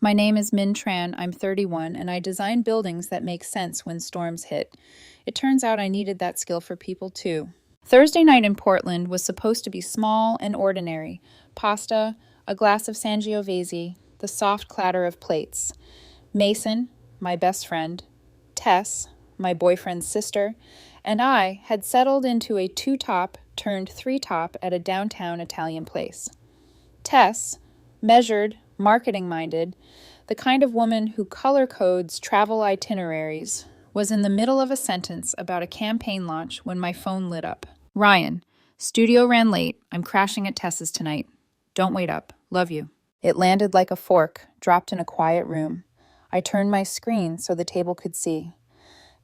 My name is Min Tran, I'm 31, and I design buildings that make sense when storms hit. It turns out I needed that skill for people too. Thursday night in Portland was supposed to be small and ordinary. Pasta, a glass of Sangiovese, the soft clatter of plates. Mason, my best friend, Tess, my boyfriend's sister, and I had settled into a two-top turned three-top at a downtown Italian place. Tess, measured, marketing-minded, the kind of woman who color codes travel itineraries, was in the middle of a sentence about a campaign launch when my phone lit up. Ryan, studio ran late. I'm crashing at Tess's tonight. Don't wait up. Love you. It landed like a fork, dropped in a quiet room. I turned my screen so the table could see.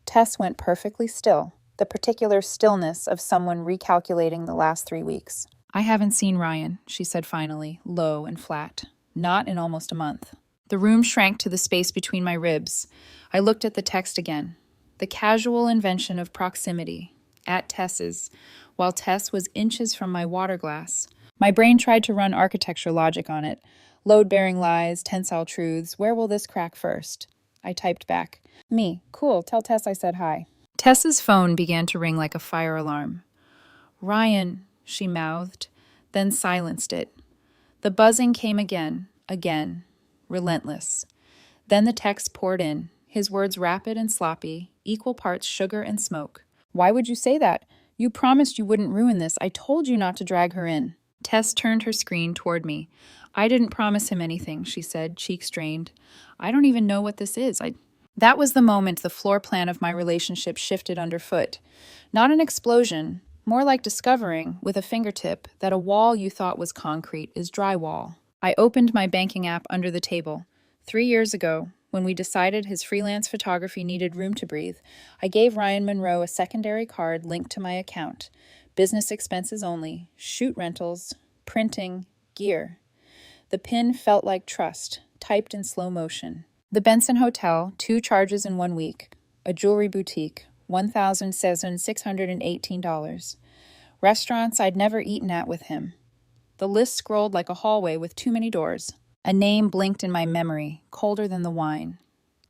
Tess went perfectly still, the particular stillness of someone recalculating the last 3 weeks. I haven't seen Ryan, she said finally, low and flat. Not in almost a month. The room shrank to the space between my ribs. I looked at the text again. The casual invention of proximity. At Tess's, while Tess was inches from my water glass. My brain tried to run architecture logic on it. Load-bearing lies, tensile truths. Where will this crack first? I typed back. Me. Cool. Tell Tess I said hi. Tess's phone began to ring like a fire alarm. Ryan, she mouthed, then silenced it. The buzzing came again, relentless. Then the text poured in, his words rapid and sloppy, equal parts sugar and smoke. Why would you say that? You promised you wouldn't ruin this. I told you not to drag her in. Tess turned her screen toward me. I didn't promise him anything, she said, cheek strained. I don't even know what this is. That was the moment the floor plan of my relationship shifted underfoot. Not an explosion, more like discovering, with a fingertip, that a wall you thought was concrete is drywall. I opened my banking app under the table. 3 years ago, when we decided his freelance photography needed room to breathe, I gave Ryan Monroe a secondary card linked to my account. Business expenses only, shoot rentals, printing, gear. The PIN felt like trust, typed in slow motion. The Benson Hotel, 2 charges in 1 week. A jewelry boutique, $1,618. Restaurants I'd never eaten at with him. The list scrolled like a hallway with too many doors. A name blinked in my memory, colder than the wine.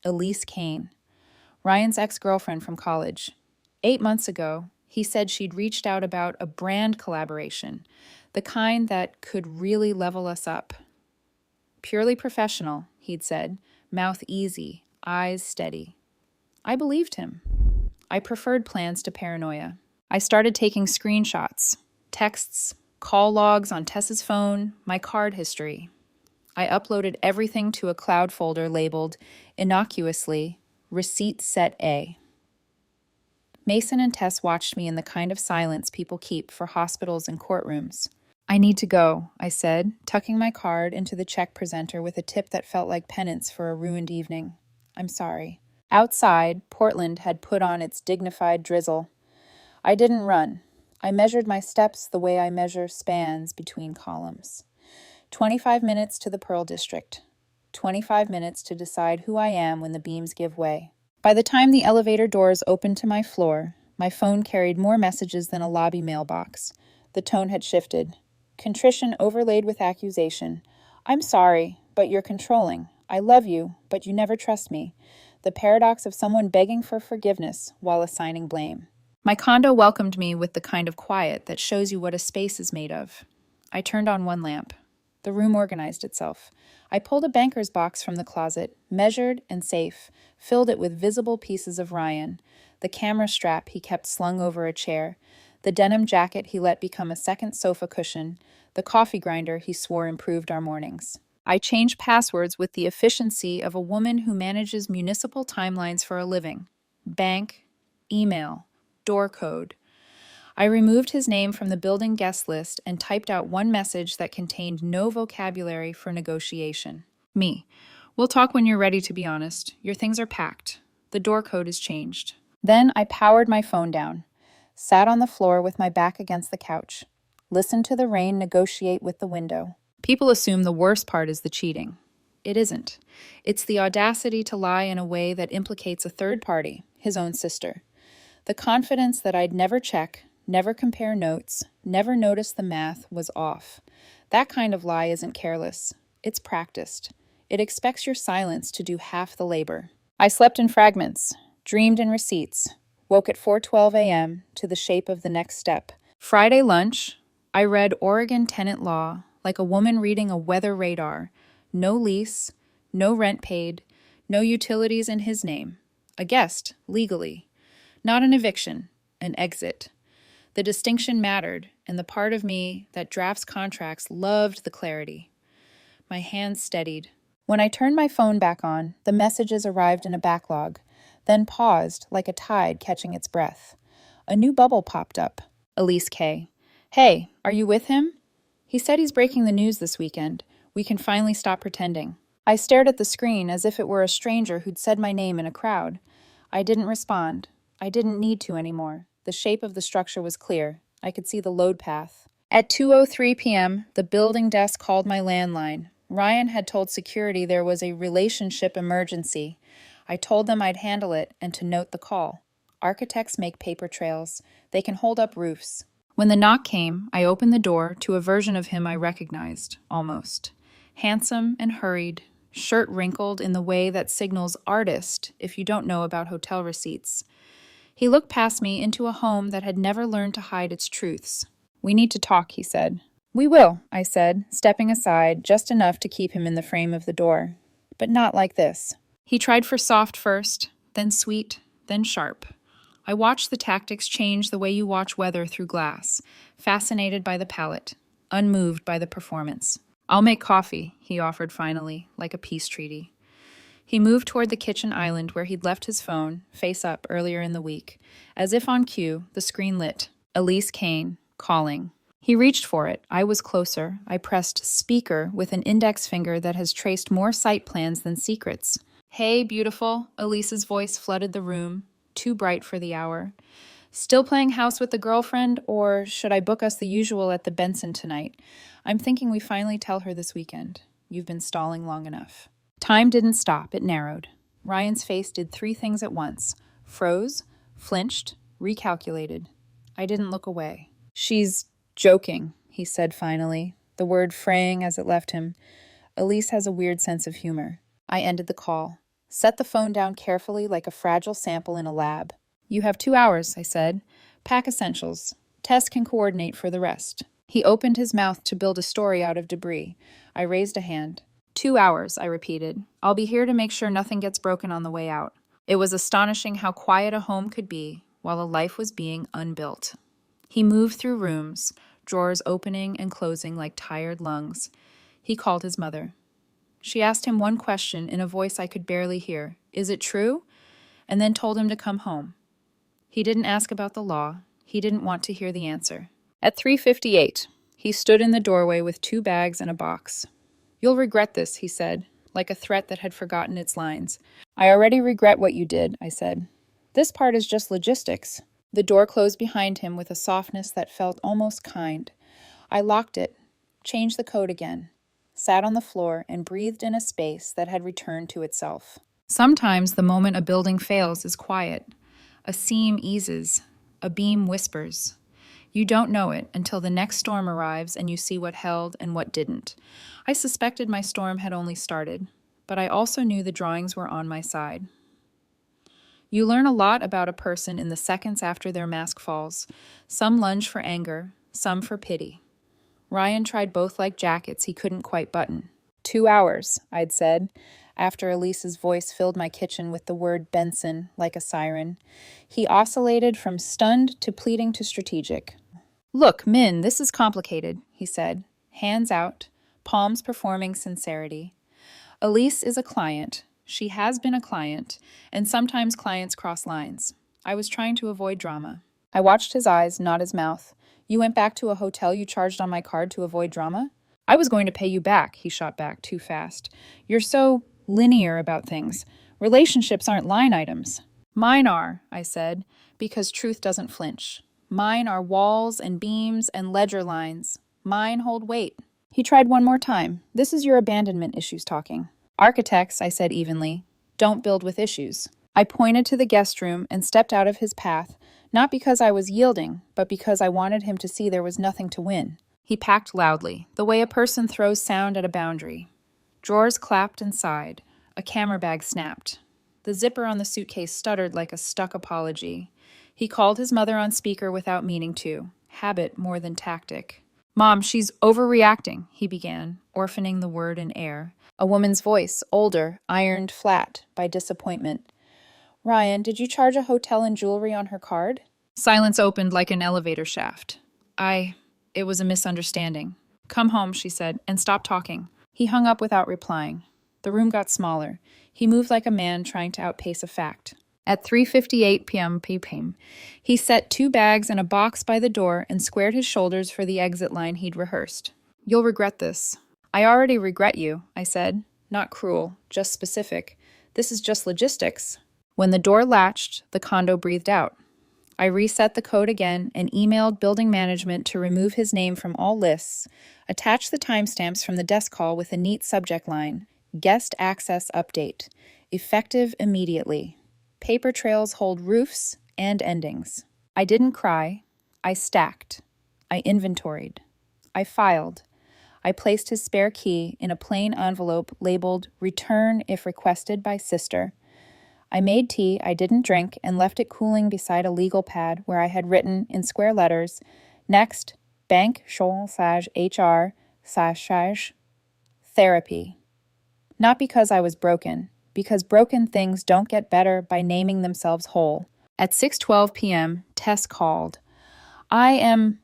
Elise Kane. Ryan's ex-girlfriend from college. 8 months ago, he said she'd reached out about a brand collaboration, the kind that could really level us up. Purely professional, he'd said, mouth easy, eyes steady. I believed him. I preferred plans to paranoia. I started taking screenshots, texts, call logs on Tess's phone, my card history. I uploaded everything to a cloud folder labeled, innocuously, Receipt Set A. Mason and Tess watched me in the kind of silence people keep for hospitals and courtrooms. I need to go, I said, tucking my card into the check presenter with a tip that felt like penance for a ruined evening. I'm sorry. Outside, Portland had put on its dignified drizzle. I didn't run. I measured my steps the way I measure spans between columns. 25 minutes to the Pearl District. 25 minutes to decide who I am when the beams give way. By the time the elevator doors opened to my floor, my phone carried more messages than a lobby mailbox. The tone had shifted. Contrition overlaid with accusation. I'm sorry, but you're controlling. I love you, but you never trust me. The paradox of someone begging for forgiveness while assigning blame. My condo welcomed me with the kind of quiet that shows you what a space is made of. I turned on one lamp. The room organized itself. I pulled a banker's box from the closet, measured and safe, filled it with visible pieces of Ryan, the camera strap he kept slung over a chair, the denim jacket he let become a second sofa cushion, the coffee grinder he swore improved our mornings. I changed passwords with the efficiency of a woman who manages municipal timelines for a living. Bank, email, door code. I removed his name from the building guest list and typed out one message that contained no vocabulary for negotiation. Me. We'll talk when you're ready, to be honest. Your things are packed. The door code is changed. Then I powered my phone down, sat on the floor with my back against the couch, listened to the rain negotiate with the window. People assume the worst part is the cheating. It isn't. It's the audacity to lie in a way that implicates a third party, his own sister. The confidence that I'd never check, never compare notes, never notice the math was off. That kind of lie isn't careless. It's practiced. It expects your silence to do half the labor. I slept in fragments, dreamed in receipts, woke at 4:12 a.m. to the shape of the next step. Friday lunch, I read Oregon tenant law like a woman reading a weather radar. No lease, no rent paid, no utilities in his name. A guest, legally. Not an eviction, an exit. The distinction mattered, and the part of me that drafts contracts loved the clarity. My hands steadied. When I turned my phone back on, the messages arrived in a backlog, then paused like a tide catching its breath. A new bubble popped up. Elise K. Hey, are you with him? He said he's breaking the news this weekend. We can finally stop pretending. I stared at the screen as if it were a stranger who'd said my name in a crowd. I didn't respond. I didn't need to anymore. The shape of the structure was clear. I could see the load path. At 2:03 p.m., the building desk called my landline. Ryan had told security there was a relationship emergency. I told them I'd handle it and to note the call. Architects make paper trails. They can hold up roofs. When the knock came, I opened the door to a version of him I recognized, almost. Handsome and hurried, shirt wrinkled in the way that signals artist if you don't know about hotel receipts. He looked past me into a home that had never learned to hide its truths. We need to talk, he said. We will, I said, stepping aside just enough to keep him in the frame of the door. But not like this. He tried for soft first, then sweet, then sharp. I watched the tactics change the way you watch weather through glass, fascinated by the palette, unmoved by the performance. I'll make coffee, he offered finally, like a peace treaty. He moved toward the kitchen island where he'd left his phone, face up, earlier in the week. As if on cue, the screen lit. Elise Kane, calling. He reached for it. I was closer. I pressed speaker with an index finger that has traced more site plans than secrets. Hey, beautiful. Elise's voice flooded the room, too bright for the hour. Still playing house with the girlfriend, or should I book us the usual at the Benson tonight? I'm thinking we finally tell her this weekend. You've been stalling long enough. Time didn't stop, it narrowed. Ryan's face did 3 things at once. Froze, flinched, recalculated. I didn't look away. She's joking, he said finally, the word fraying as it left him. Elise has a weird sense of humor. I ended the call. Set the phone down carefully like a fragile sample in a lab. You have 2 hours, I said. Pack essentials. Tess can coordinate for the rest. He opened his mouth to build a story out of debris. I raised a hand. 2 hours, I repeated. I'll be here to make sure nothing gets broken on the way out. It was astonishing how quiet a home could be while a life was being unbuilt. He moved through rooms, drawers opening and closing like tired lungs. He called his mother. She asked him one question in a voice I could barely hear. Is it true? And then told him to come home. He didn't ask about the law. He didn't want to hear the answer. At 3:58, he stood in the doorway with 2 bags and a box. You'll regret this, he said, like a threat that had forgotten its lines. I already regret what you did, I said. This part is just logistics. The door closed behind him with a softness that felt almost kind. I locked it, changed the code again, sat on the floor, and breathed in a space that had returned to itself. Sometimes the moment a building fails is quiet. A seam eases, a beam whispers. You don't know it until the next storm arrives and you see what held and what didn't. I suspected my storm had only started, but I also knew the drawings were on my side. You learn a lot about a person in the seconds after their mask falls. Some lunge for anger, some for pity. Ryan tried both like jackets he couldn't quite button. 2 hours, I'd said, after Elise's voice filled my kitchen with the word Benson like a siren. He oscillated from stunned to pleading to strategic. Look, Min, this is complicated, he said, hands out, palms performing sincerity. Elise is a client. She has been a client, and sometimes clients cross lines. I was trying to avoid drama. I watched his eyes, not his mouth. You went back to a hotel you charged on my card to avoid drama? I was going to pay you back, he shot back too fast. You're so linear about things. Relationships aren't line items. Mine are, I said, because truth doesn't flinch. Mine are walls and beams and ledger lines. Mine hold weight. He tried one more time. This is your abandonment issues talking. Architects, I said evenly, don't build with issues. I pointed to the guest room and stepped out of his path, not because I was yielding, but because I wanted him to see there was nothing to win. He packed loudly, the way a person throws sound at a boundary. Drawers clapped and sighed. A camera bag snapped. The zipper on the suitcase stuttered like a stuck apology. He called his mother on speaker without meaning to. Habit more than tactic. "Mom, she's overreacting," he began, orphaning the word in air. A woman's voice, older, ironed flat by disappointment. "Ryan, did you charge a hotel and jewelry on her card?" Silence opened like an elevator shaft. It was a misunderstanding. "Come home," she said, "and stop talking." He hung up without replying. The room got smaller. He moved like a man trying to outpace a fact. At 3:58 p.m. he set 2 bags and a box by the door and squared his shoulders for the exit line he'd rehearsed. "You'll regret this." "I already regret you," I said. Not cruel, just specific. "This is just logistics." When the door latched, the condo breathed out. I reset the code again and emailed building management to remove his name from all lists, attach the timestamps from the desk call with a neat subject line, "Guest access update, effective immediately. Paper trails hold roofs and endings." I didn't cry. I stacked. I inventoried. I filed. I placed his spare key in a plain envelope labeled "Return if requested by sister." I made tea I didn't drink and left it cooling beside a legal pad where I had written, in square letters, "Next, bank/HR/therapy." Not because I was broken, because broken things don't get better by naming themselves whole. At 6:12 p.m., Tess called. "I'm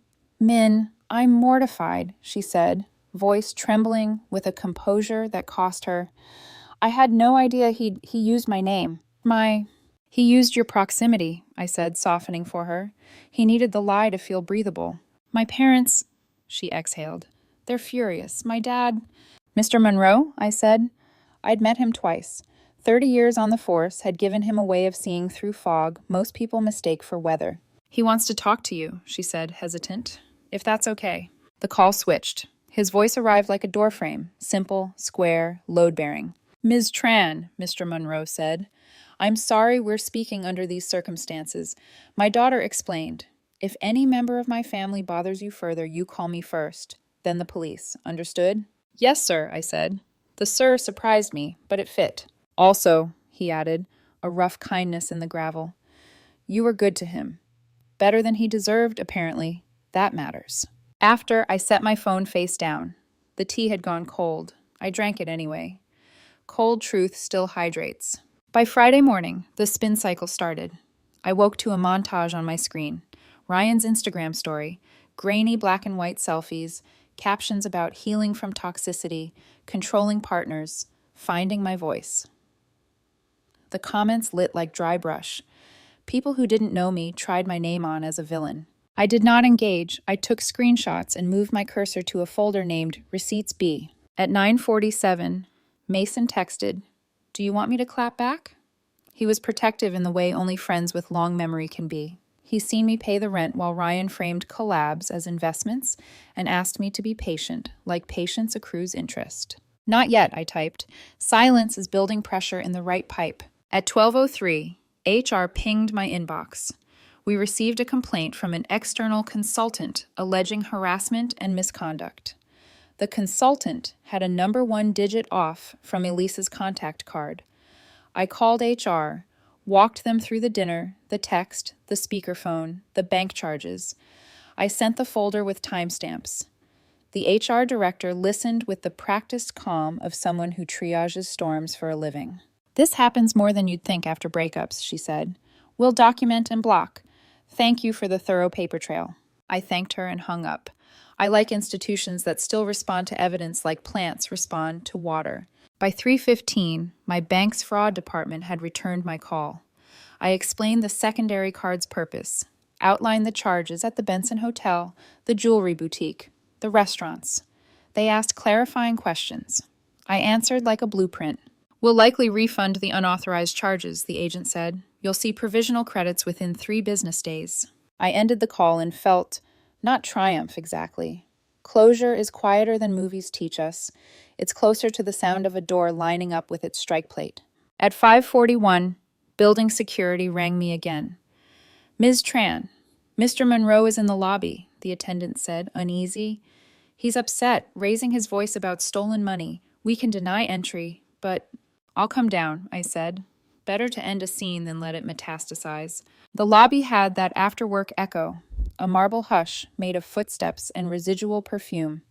mortified," she said, voice trembling with a composure that cost her. "I had no idea he used my name. He used your proximity," I said, softening for her. "He needed the lie to feel breathable." "My parents," she exhaled. "They're furious. My dad—" "Mr. Monroe?" I said. I'd met him twice. 30 years on the force had given him a way of seeing through fog most people mistake for weather. "He wants to talk to you," she said, hesitant. "If that's okay." The call switched. His voice arrived like a doorframe, simple, square, load-bearing. "Ms. Tran," Mr. Monroe said, "I'm sorry we're speaking under these circumstances. My daughter explained. If any member of my family bothers you further, you call me first, then the police. Understood?" "Yes, sir," I said. The "sir" surprised me, but it fit. "Also," he added, a rough kindness in the gravel, "you were good to him. Better than he deserved, apparently. That matters." After, I set my phone face down. The tea had gone cold. I drank it anyway. Cold truth still hydrates. By Friday morning, the spin cycle started. I woke to a montage on my screen. Ryan's Instagram story, grainy black and white selfies, captions about healing from toxicity, controlling partners, finding my voice. The comments lit like dry brush. People who didn't know me tried my name on as a villain. I did not engage. I took screenshots and moved my cursor to a folder named Receipts B. At 9:47, Mason texted, "Do you want me to clap back?" He was protective in the way only friends with long memory can be. He's seen me pay the rent while Ryan framed collabs as investments and asked me to be patient, like patience accrues interest. "Not yet," I typed. Silence is building pressure in the right pipe. At 12:03, HR pinged my inbox. We received a complaint from an external consultant alleging harassment and misconduct. The consultant had a number 1 digit off from Elise's contact card. I called HR, walked them through the dinner, the text, the speakerphone, the bank charges. I sent the folder with timestamps. The HR director listened with the practiced calm of someone who triages storms for a living. "This happens more than you'd think after breakups," she said. "We'll document and block. Thank you for the thorough paper trail." I thanked her and hung up. I like institutions that still respond to evidence like plants respond to water. By 3:15, my bank's fraud department had returned my call. I explained the secondary card's purpose, outlined the charges at the Benson Hotel, the jewelry boutique, the restaurants. They asked clarifying questions. I answered like a blueprint. "We'll likely refund the unauthorized charges," the agent said. "You'll see provisional credits within 3 business days." I ended the call and felt, not triumph exactly. Closure is quieter than movies teach us. It's closer to the sound of a door lining up with its strike plate. At 5:41, building security rang me again. "Ms. Tran, Mr. Monroe is in the lobby," the attendant said, uneasy. "He's upset, raising his voice about stolen money. We can deny entry, but I'll come down, I said. Better to end a scene than let it metastasize. The lobby had that after-work echo, a marble hush made of footsteps and residual perfume.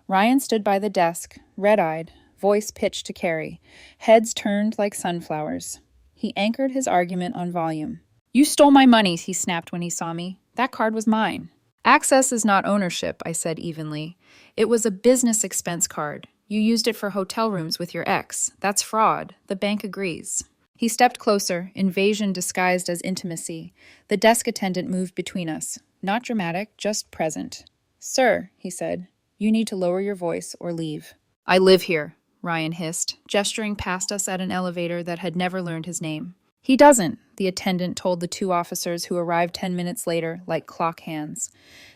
Ryan stood by the desk, red-eyed, voice pitched to Carrie, heads turned like sunflowers. He anchored his argument on volume. "You stole my money," he snapped when he saw me. "That card was mine." "Access is not ownership," I said evenly. "It was a business expense card. You used it for hotel rooms with your ex. That's fraud. The bank agrees." He stepped closer, invasion disguised as intimacy. The desk attendant moved between us. Not dramatic, just present. "Sir," he said, "you need to lower your voice or leave." "I live here," Ryan hissed, gesturing past us at an elevator that had never learned his name. "He doesn't," the attendant told the two officers who arrived 10 minutes later, like clock hands.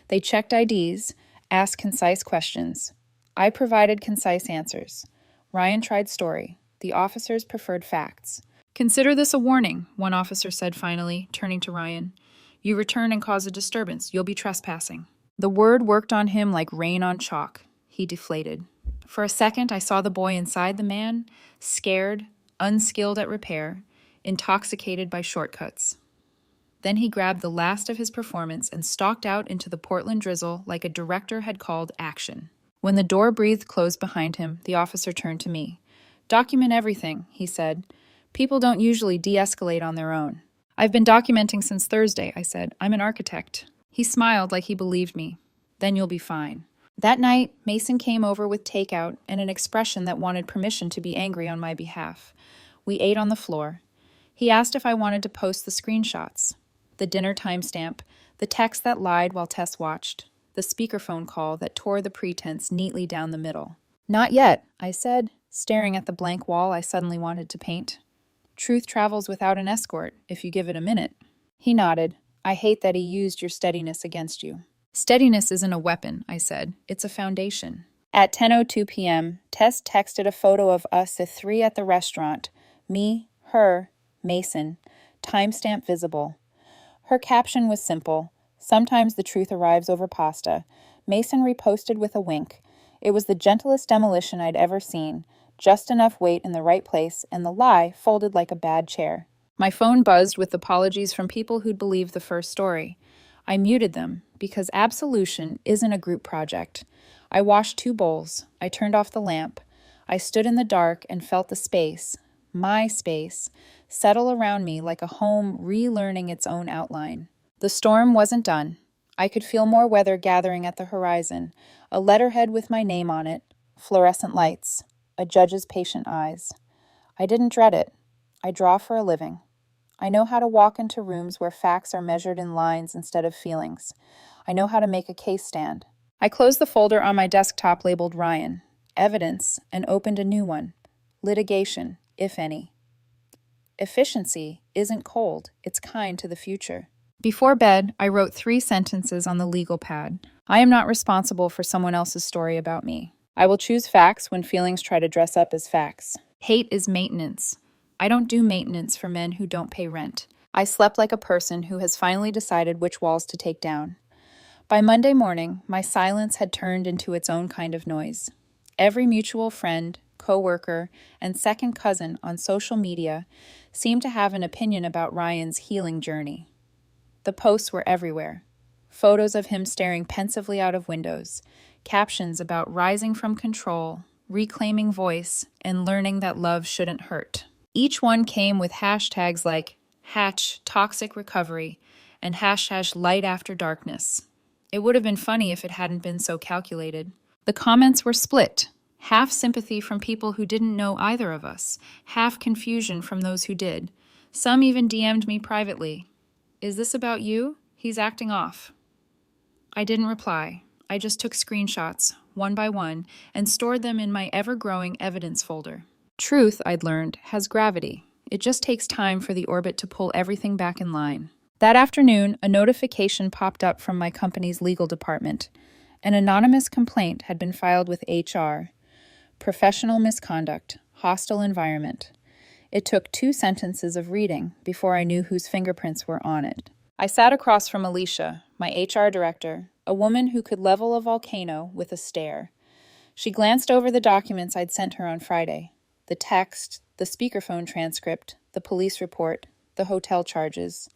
They checked IDs, asked concise questions. I provided concise answers. Ryan tried story. The officers preferred facts. "Consider this a warning," one officer said finally, turning to Ryan. "You return and cause a disturbance. You'll be trespassing." The word worked on him like rain on chalk. He deflated. For a second, I saw the boy inside the man, scared, unskilled at repair, intoxicated by shortcuts. Then he grabbed the last of his performance and stalked out into the Portland drizzle like a director had called action. When the door breathed closed behind him, the officer turned to me. "Document everything," he said. "People don't usually de-escalate on their own." "I've been documenting since Thursday," I said. "I'm an architect." He smiled like he believed me. "Then you'll be fine." That night, Mason came over with takeout and an expression that wanted permission to be angry on my behalf. We ate on the floor. He asked if I wanted to post the screenshots. The dinner timestamp, the text that lied while Tess watched, the speakerphone call that tore the pretense neatly down the middle. "Not yet," I said, staring at the blank wall I suddenly wanted to paint. "Truth travels without an escort, if you give it a minute." He nodded. "I hate that he used your steadiness against you." "Steadiness isn't a weapon," I said. "It's a foundation." At 10:02 p.m., Tess texted a photo of us at 3 at the restaurant. Me, her, Mason. Timestamp visible. Her caption was simple. "Sometimes the truth arrives over pasta." Mason reposted with a wink. It was the gentlest demolition I'd ever seen. Just enough weight in the right place, and the lie folded like a bad chair. My phone buzzed with apologies from people who'd believed the first story. I muted them, because absolution isn't a group project. I washed 2 bowls. I turned off the lamp. I stood in the dark and felt the space, my space, settle around me like a home relearning its own outline. The storm wasn't done. I could feel more weather gathering at the horizon, a letterhead with my name on it, fluorescent lights, a judge's patient eyes. I didn't dread it. I draw for a living. I know how to walk into rooms where facts are measured in lines instead of feelings. I know how to make a case stand. I closed the folder on my desktop labeled Ryan, Evidence, and opened a new one, Litigation, if any. Efficiency isn't cold, it's kind to the future. Before bed, I wrote 3 sentences on the legal pad. I am not responsible for someone else's story about me. I will choose facts when feelings try to dress up as facts. Hate is maintenance. I don't do maintenance for men who don't pay rent. I slept like a person who has finally decided which walls to take down. By Monday morning, my silence had turned into its own kind of noise. Every mutual friend, coworker, and second cousin on social media seemed to have an opinion about Ryan's healing journey. The posts were everywhere. Photos of him staring pensively out of windows, captions about rising from control, reclaiming voice, and learning that love shouldn't hurt. Each one came with hashtags like #toxic_recovery and #light after darkness. It would have been funny if it hadn't been so calculated. The comments were split. Half sympathy from people who didn't know either of us, half confusion from those who did. Some even DM'd me privately. "Is this about you? He's acting off." I didn't reply. I just took screenshots, one by one, and stored them in my ever-growing evidence folder. Truth, I'd learned, has gravity. It just takes time for the orbit to pull everything back in line. That afternoon, a notification popped up from my company's legal department. An anonymous complaint had been filed with HR. Professional misconduct, hostile environment. It took 2 sentences of reading before I knew whose fingerprints were on it. I sat across from Alicia, my HR director, a woman who could level a volcano with a stare. She glanced over the documents I'd sent her on Friday. The text, the speakerphone transcript, the police report, the hotel charges.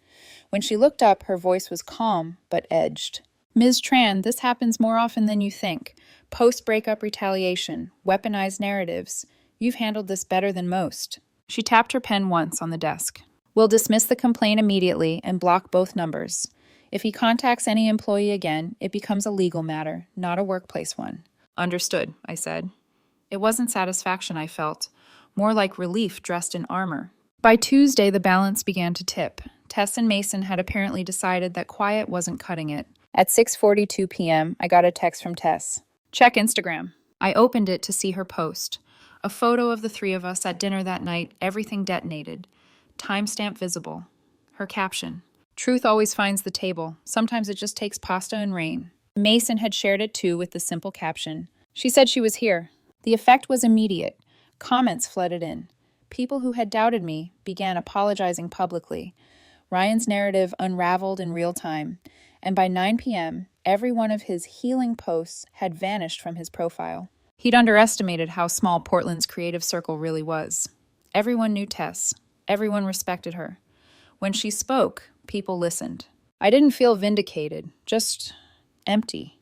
When she looked up, her voice was calm but edged. Ms. Tran, this happens more often than you think. Post-breakup retaliation, weaponized narratives. You've handled this better than most. She tapped her pen once on the desk. We'll dismiss the complaint immediately and block both numbers. If he contacts any employee again, it becomes a legal matter, not a workplace one. Understood, I said. It wasn't satisfaction I felt, more like relief dressed in armor. By Tuesday, the balance began to tip. Tess and Mason had apparently decided that quiet wasn't cutting it. At 6:42 p.m., I got a text from Tess. Check Instagram. I opened it to see her post. A photo of the three of us at dinner that night, everything detonated. Timestamp visible. Her caption. Truth always finds the table. Sometimes it just takes pasta and rain. Mason had shared it too with the simple caption. She said she was here. The effect was immediate. Comments flooded in. People who had doubted me began apologizing publicly. Ryan's narrative unraveled in real time, and by 9 p.m., every one of his healing posts had vanished from his profile. He'd underestimated how small Portland's creative circle really was. Everyone knew Tess. Everyone respected her. When she spoke, people listened. I didn't feel vindicated, just empty.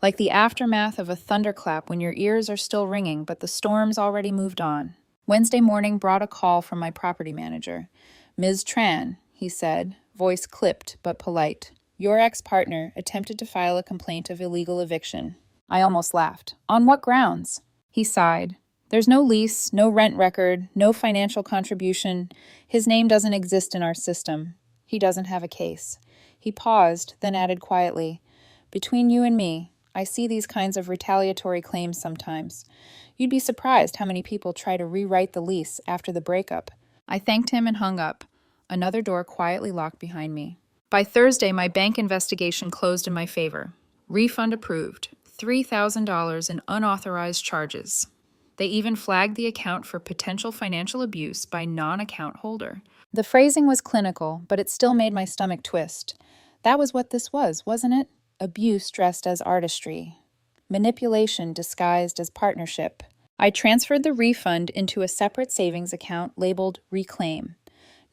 Like the aftermath of a thunderclap when your ears are still ringing, but the storm's already moved on. Wednesday morning brought a call from my property manager. Ms. Tran, he said, voice clipped but polite. Your ex-partner attempted to file a complaint of illegal eviction. I almost laughed. On what grounds? He sighed. There's no lease, no rent record, no financial contribution. His name doesn't exist in our system. He doesn't have a case. He paused, then added quietly, Between you and me, I see these kinds of retaliatory claims sometimes. You'd be surprised how many people try to rewrite the lease after the breakup. I thanked him and hung up. Another door quietly locked behind me. By Thursday, my bank investigation closed in my favor. Refund approved. $3,000 in unauthorized charges. They even flagged the account for potential financial abuse by non-account holder. The phrasing was clinical, but it still made my stomach twist. That was what this was, wasn't it? Abuse dressed as artistry. Manipulation disguised as partnership. I transferred the refund into a separate savings account labeled Reclaim.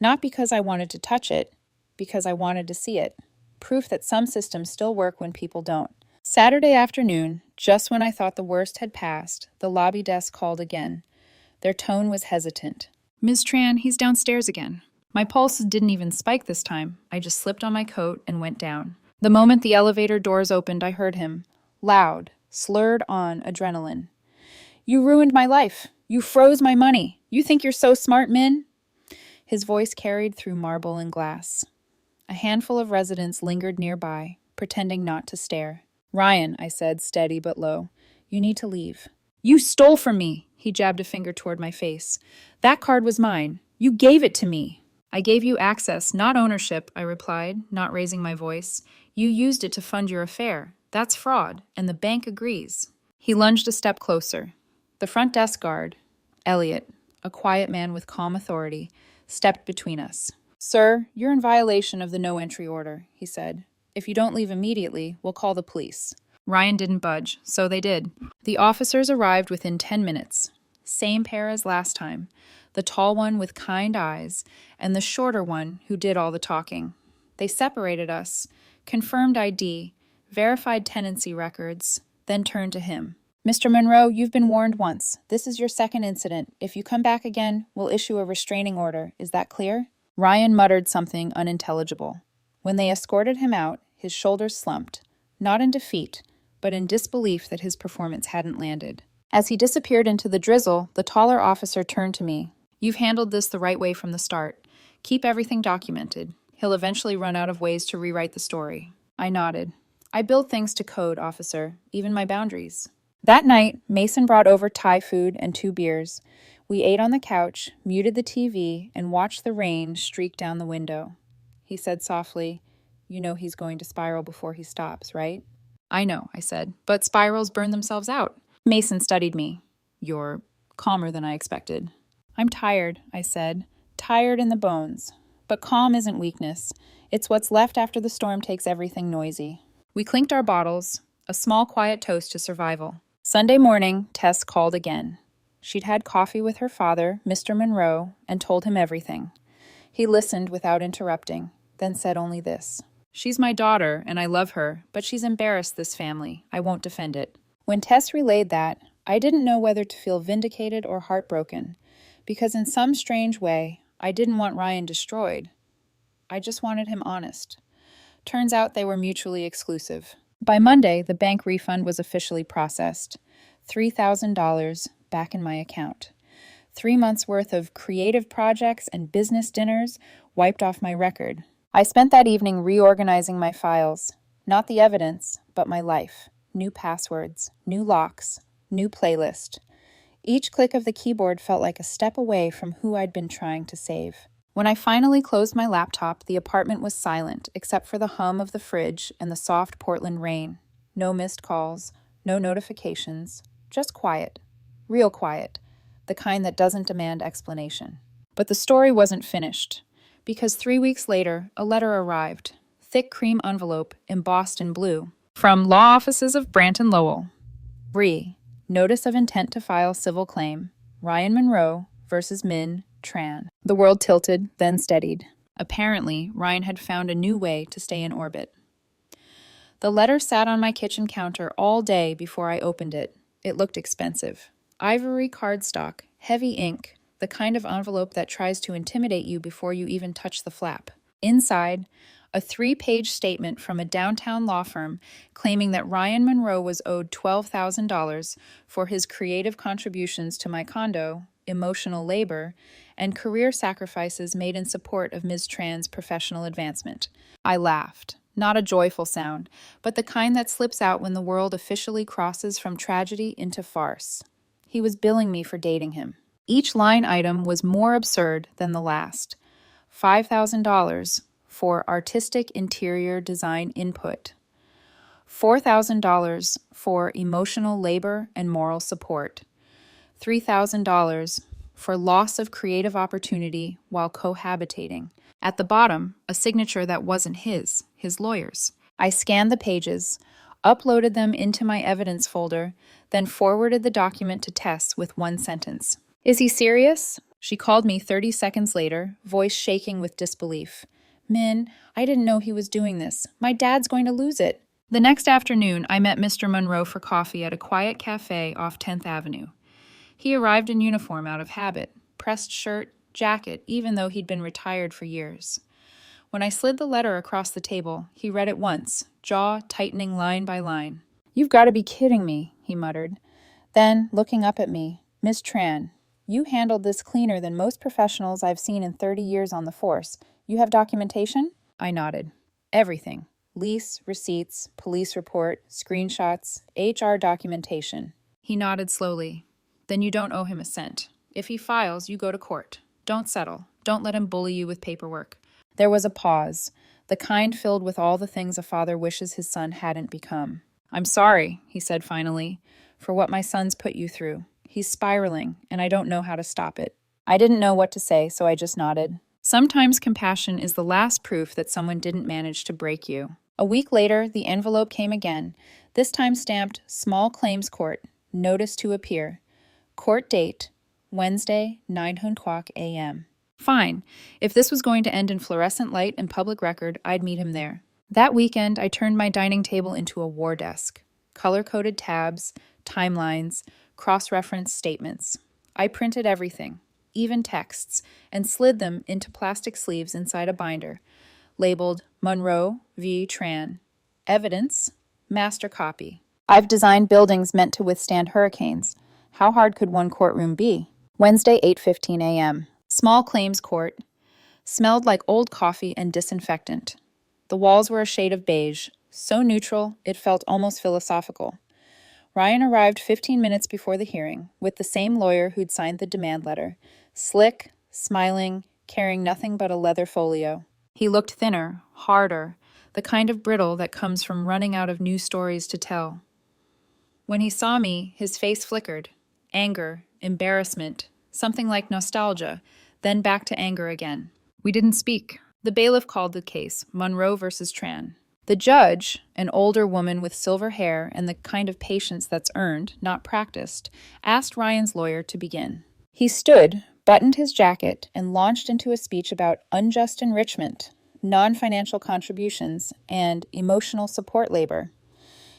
Not because I wanted to touch it, because I wanted to see it. Proof that some systems still work when people don't. Saturday afternoon, just when I thought the worst had passed, the lobby desk called again. Their tone was hesitant. Ms. Tran, he's downstairs again. My pulse didn't even spike this time. I just slipped on my coat and went down. The moment the elevator doors opened, I heard him. Loud, slurred on adrenaline. You ruined my life. You froze my money. You think you're so smart, Min? His voice carried through marble and glass. A handful of residents lingered nearby, pretending not to stare. Ryan, I said, steady but low, you need to leave. You stole from me, he jabbed a finger toward my face. That card was mine. You gave it to me. I gave you access, not ownership, I replied, not raising my voice. You used it to fund your affair. That's fraud, and the bank agrees. He lunged a step closer. The front desk guard, Elliot, a quiet man with calm authority, stepped between us. Sir, you're in violation of the no-entry order, he said. If you don't leave immediately, we'll call the police. Ryan didn't budge, so they did. The officers arrived within 10 minutes. Same pair as last time. The tall one with kind eyes, and the shorter one who did all the talking. They separated us, confirmed ID, verified tenancy records, then turned to him. Mr. Monroe, you've been warned once. This is your second incident. If you come back again, we'll issue a restraining order. Is that clear? Ryan muttered something unintelligible. When they escorted him out, his shoulders slumped, not in defeat, but in disbelief that his performance hadn't landed. As he disappeared into the drizzle, the taller officer turned to me. You've handled this the right way from the start. Keep everything documented. He'll eventually run out of ways to rewrite the story. I nodded. I build things to code, officer, even my boundaries. That night, Mason brought over Thai food and 2 beers. We ate on the couch, muted the TV, and watched the rain streak down the window. He said softly, You know he's going to spiral before he stops, right? I know, I said, but spirals burn themselves out. Mason studied me. You're calmer than I expected. I'm tired, I said, tired in the bones. But calm isn't weakness. It's what's left after the storm takes everything noisy. We clinked our bottles, a small quiet toast to survival. Sunday morning, Tess called again. She'd had coffee with her father, Mr. Monroe, and told him everything. He listened without interrupting, then said only this. She's my daughter, and I love her, but she's embarrassed this family. I won't defend it. When Tess relayed that, I didn't know whether to feel vindicated or heartbroken, because in some strange way, I didn't want Ryan destroyed. I just wanted him honest. Turns out they were mutually exclusive. By Monday, the bank refund was officially processed. $3,000 back in my account. 3 months' worth of creative projects and business dinners wiped off my record. I spent that evening reorganizing my files. Not the evidence, but my life. New passwords, new locks, new playlist. Each click of the keyboard felt like a step away from who I'd been trying to save. When I finally closed my laptop, the apartment was silent, except for the hum of the fridge and the soft Portland rain. No missed calls, no notifications, just quiet. Real quiet. The kind that doesn't demand explanation. But the story wasn't finished, because 3 weeks later, a letter arrived. Thick cream envelope, embossed in blue. From Law Offices of Branton Lowell. Notice of intent to file civil claim. Ryan Monroe versus Min Tran. The world tilted, then steadied. Apparently, Ryan had found a new way to stay in orbit. The letter sat on my kitchen counter all day before I opened it. It looked expensive. Ivory cardstock, heavy ink, the kind of envelope that tries to intimidate you before you even touch the flap. Inside, a 3-page statement from a downtown law firm claiming that Ryan Monroe was owed $12,000 for his creative contributions to my condo, emotional labor, and career sacrifices made in support of Ms. Tran's professional advancement. I laughed. Not a joyful sound, but the kind that slips out when the world officially crosses from tragedy into farce. He was billing me for dating him. Each line item was more absurd than the last. $5,000 for artistic interior design input. $4,000 for emotional labor and moral support. $3,000 for loss of creative opportunity while cohabitating. At the bottom, a signature that wasn't his lawyer's. I scanned the pages, uploaded them into my evidence folder, then forwarded the document to Tess with one sentence. Is he serious? She called me 30 seconds later, voice shaking with disbelief. Min, I didn't know he was doing this. My dad's going to lose it. The next afternoon, I met Mr. Monroe for coffee at a quiet cafe off 10th Avenue. He arrived in uniform out of habit, pressed shirt, jacket, even though he'd been retired for years. When I slid the letter across the table, he read it once, jaw tightening line by line. You've got to be kidding me, he muttered. Then, looking up at me, Miss Tran, you handled this cleaner than most professionals I've seen in 30 years on the force. You have documentation? I nodded. Everything. Lease, receipts, police report, screenshots, HR documentation. He nodded slowly. Then you don't owe him a cent. If he files, you go to court. Don't settle. Don't let him bully you with paperwork. There was a pause, the kind filled with all the things a father wishes his son hadn't become. I'm sorry, he said finally, for what my son's put you through. He's spiraling, and I don't know how to stop it. I didn't know what to say, so I just nodded. Sometimes compassion is the last proof that someone didn't manage to break you. A week later, the envelope came again, this time stamped Small Claims Court, Notice to Appear. Court date, Wednesday, 9:00 a.m. Fine. If this was going to end in fluorescent light and public record, I'd meet him there. That weekend, I turned my dining table into a war desk. Color-coded tabs, timelines, cross-reference statements. I printed everything, even texts, and slid them into plastic sleeves inside a binder, labeled Monroe v. Tran. Evidence, master copy. I've designed buildings meant to withstand hurricanes. How hard could one courtroom be? Wednesday, 8:15 a.m. Small Claims Court. Smelled like old coffee and disinfectant. The walls were a shade of beige, so neutral it felt almost philosophical. Ryan arrived 15 minutes before the hearing, with the same lawyer who'd signed the demand letter, slick, smiling, carrying nothing but a leather folio. He looked thinner, harder, the kind of brittle that comes from running out of new stories to tell. When he saw me, his face flickered. Anger, embarrassment, something like nostalgia, then back to anger again. We didn't speak. The bailiff called the case, Monroe versus Tran. The judge, an older woman with silver hair and the kind of patience that's earned, not practiced, asked Ryan's lawyer to begin. He stood, buttoned his jacket, and launched into a speech about unjust enrichment, non-financial contributions, and emotional support labor.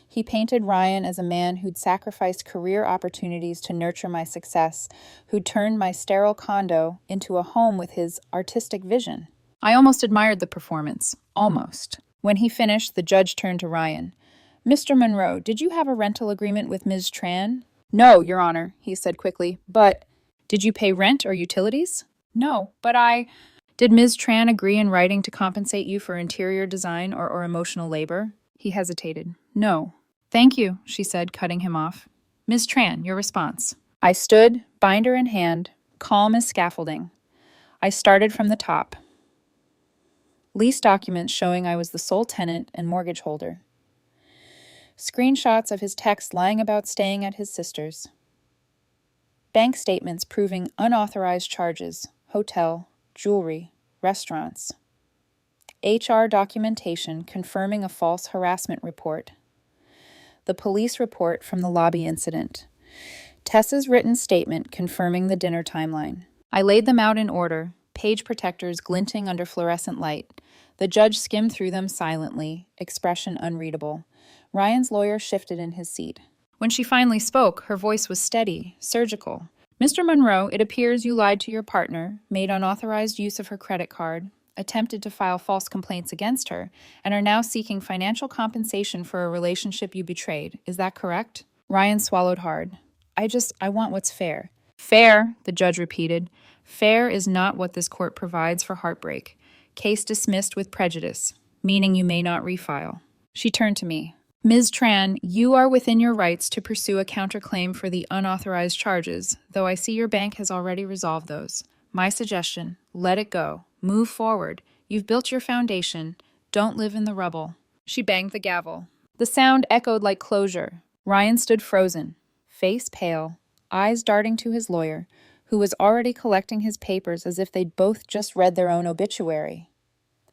He painted Ryan as a man who'd sacrificed career opportunities to nurture my success, who'd turned my sterile condo into a home with his artistic vision. I almost admired the performance. Almost. When he finished, the judge turned to Ryan. "Mr. Monroe, did you have a rental agreement with Ms. Tran?" "No, Your Honor," he said quickly. "But did you pay rent or utilities?" "No, but I—" "Did Ms. Tran agree in writing to compensate you for interior design or emotional labor?" He hesitated. "No." "Thank you," she said, cutting him off. "Ms. Tran, your response." I stood, binder in hand, calm as scaffolding. I started from the top. Lease documents showing I was the sole tenant and mortgage holder. Screenshots of his text lying about staying at his sister's. Bank statements proving unauthorized charges, hotel, jewelry, restaurants. HR documentation confirming a false harassment report. The police report from the lobby incident. Tessa's written statement confirming the dinner timeline. I laid them out in order, page protectors glinting under fluorescent light. The judge skimmed through them silently, expression unreadable. Ryan's lawyer shifted in his seat. When she finally spoke, her voice was steady, surgical. "Mr. Monroe, it appears you lied to your partner, made unauthorized use of her credit card, attempted to file false complaints against her, and are now seeking financial compensation for a relationship you betrayed. Is that correct?" Ryan swallowed hard. I want what's fair." "Fair," the judge repeated. "Fair is not what this court provides for heartbreak. Case dismissed with prejudice, meaning you may not refile." She turned to me. "Ms. Tran, you are within your rights to pursue a counterclaim for the unauthorized charges, though I see your bank has already resolved those. My suggestion, let it go. Move forward. You've built your foundation. Don't live in the rubble." She banged the gavel. The sound echoed like closure. Ryan stood frozen, face pale, eyes darting to his lawyer, who was already collecting his papers as if they'd both just read their own obituary.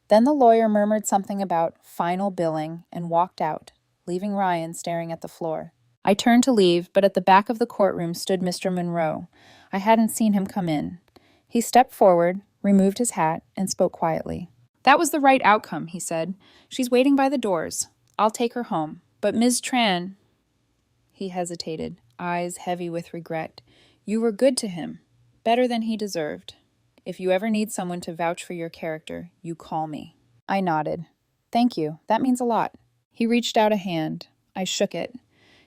Then the lawyer murmured something about final billing and walked out, leaving Ryan staring at the floor. I turned to leave, but at the back of the courtroom stood Mr. Monroe. I hadn't seen him come in. He stepped forward, removed his hat, and spoke quietly. "That was the right outcome," he said. "She's waiting by the doors. I'll take her home. But Ms. Tran—" He hesitated, eyes heavy with regret. "You were good to him, better than he deserved. If you ever need someone to vouch for your character, you call me." I nodded. "Thank you. That means a lot." He reached out a hand. I shook it.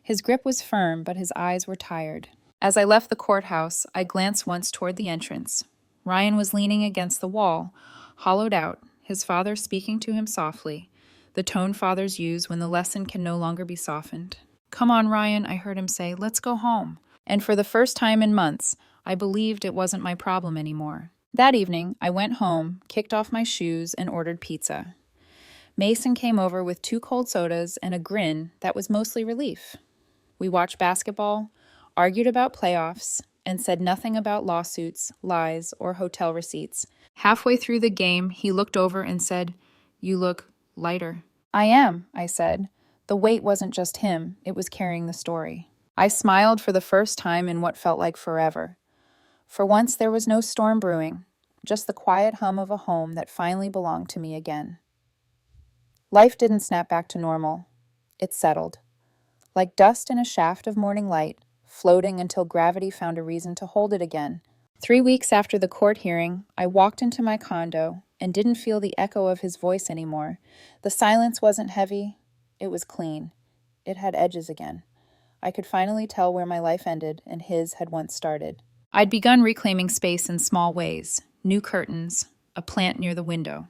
His grip was firm, but his eyes were tired. As I left the courthouse, I glanced once toward the entrance. Ryan was leaning against the wall, hollowed out, his father speaking to him softly, the tone fathers use when the lesson can no longer be softened. "Come on, Ryan," I heard him say. "Let's go home." And for the first time in months, I believed it wasn't my problem anymore. That evening, I went home, kicked off my shoes, and ordered pizza. Mason came over with 2 cold sodas and a grin that was mostly relief. We watched basketball, argued about playoffs, and said nothing about lawsuits, lies, or hotel receipts. Halfway through the game, he looked over and said, "You look lighter." "I am," I said. The weight wasn't just him, it was carrying the story. I smiled for the first time in what felt like forever. For once, there was no storm brewing, just the quiet hum of a home that finally belonged to me again. Life didn't snap back to normal. It settled. Like dust in a shaft of morning light, floating until gravity found a reason to hold it again. 3 weeks after the court hearing, I walked into my condo and didn't feel the echo of his voice anymore. The silence wasn't heavy. It was clean. It had edges again. I could finally tell where my life ended and his had once started. I'd begun reclaiming space in small ways. New curtains, a plant near the window.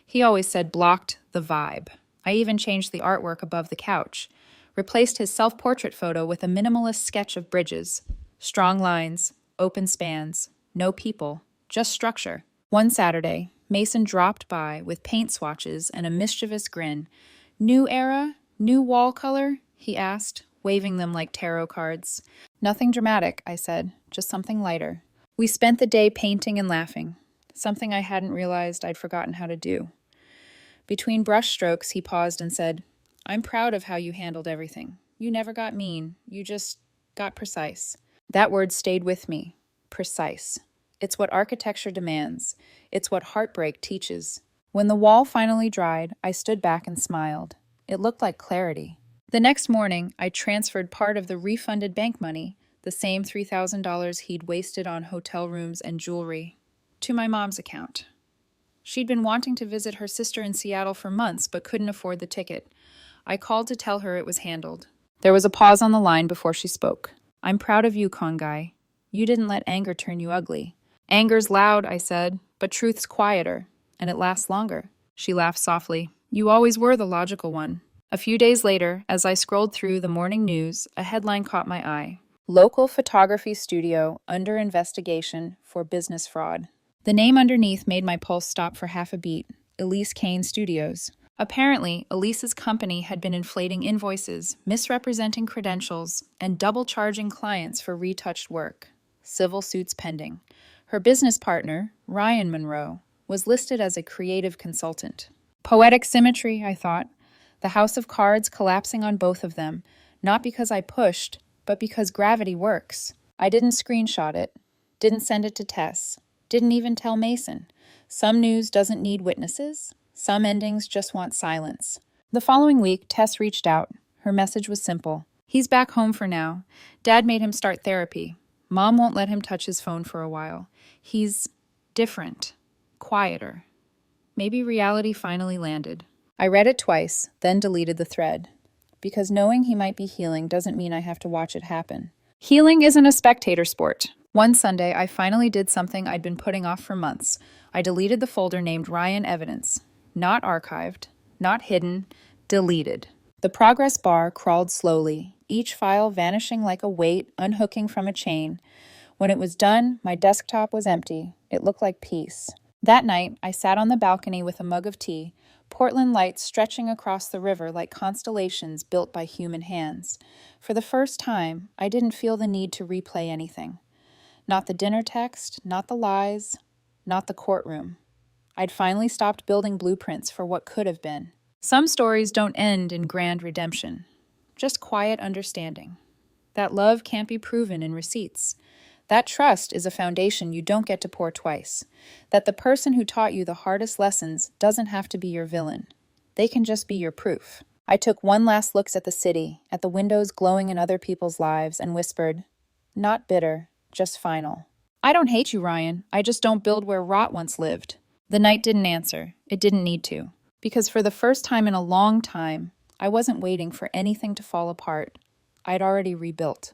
He always said blocked the vibe. I even changed the artwork above the couch, replaced his self-portrait photo with a minimalist sketch of bridges. Strong lines, open spans, no people, just structure. One Saturday, Mason dropped by with paint swatches and a mischievous grin. "New era? New wall color?" he asked, waving them like tarot cards. "Nothing dramatic," I said, "just something lighter." We spent the day painting and laughing, something I hadn't realized I'd forgotten how to do. Between brushstrokes, he paused and said, "I'm proud of how you handled everything. You never got mean. You just got precise." That word stayed with me. Precise. It's what architecture demands. It's what heartbreak teaches. When the wall finally dried, I stood back and smiled. It looked like clarity. The next morning, I transferred part of the refunded bank money, the same $3,000 he'd wasted on hotel rooms and jewelry, to my mom's account. She'd been wanting to visit her sister in Seattle for months but couldn't afford the ticket. I called to tell her it was handled. There was a pause on the line before she spoke. "I'm proud of you, con guy. You didn't let anger turn you ugly." "Anger's loud," I said, "but truth's quieter, and it lasts longer." She laughed softly. "You always were the logical one." A few days later, as I scrolled through the morning news, a headline caught my eye. "Local photography studio under investigation for business fraud." The name underneath made my pulse stop for half a beat. Elise Kane Studios. Apparently, Elise's company had been inflating invoices, misrepresenting credentials, and double-charging clients for retouched work. Civil suits pending. Her business partner, Ryan Monroe, was listed as a creative consultant. Poetic symmetry, I thought. The house of cards collapsing on both of them, not because I pushed, but because gravity works. I didn't screenshot it, didn't send it to Tess, didn't even tell Mason. Some news doesn't need witnesses. Some endings just want silence. The following week, Tess reached out. Her message was simple. "He's back home for now. Dad made him start therapy. Mom won't let him touch his phone for a while. He's different, quieter." Maybe reality finally landed. I read it twice, then deleted the thread. Because knowing he might be healing doesn't mean I have to watch it happen. Healing isn't a spectator sport. One Sunday, I finally did something I'd been putting off for months. I deleted the folder named Ryan Evidence. Not archived, not hidden, deleted. The progress bar crawled slowly, each file vanishing like a weight unhooking from a chain. When it was done, my desktop was empty. It looked like peace. That night, I sat on the balcony with a mug of tea, Portland lights stretching across the river like constellations built by human hands. For the first time, I didn't feel the need to replay anything. Not the dinner text, not the lies, not the courtroom. I'd finally stopped building blueprints for what could have been. Some stories don't end in grand redemption, just quiet understanding. That love can't be proven in receipts. That trust is a foundation you don't get to pour twice. That the person who taught you the hardest lessons doesn't have to be your villain. They can just be your proof. I took one last look at the city, at the windows glowing in other people's lives, and whispered, "Not bitter, just final." "I don't hate you, Ryan. I just don't build where rot once lived." The night didn't answer. It didn't need to. Because for the first time in a long time, I wasn't waiting for anything to fall apart. I'd already rebuilt.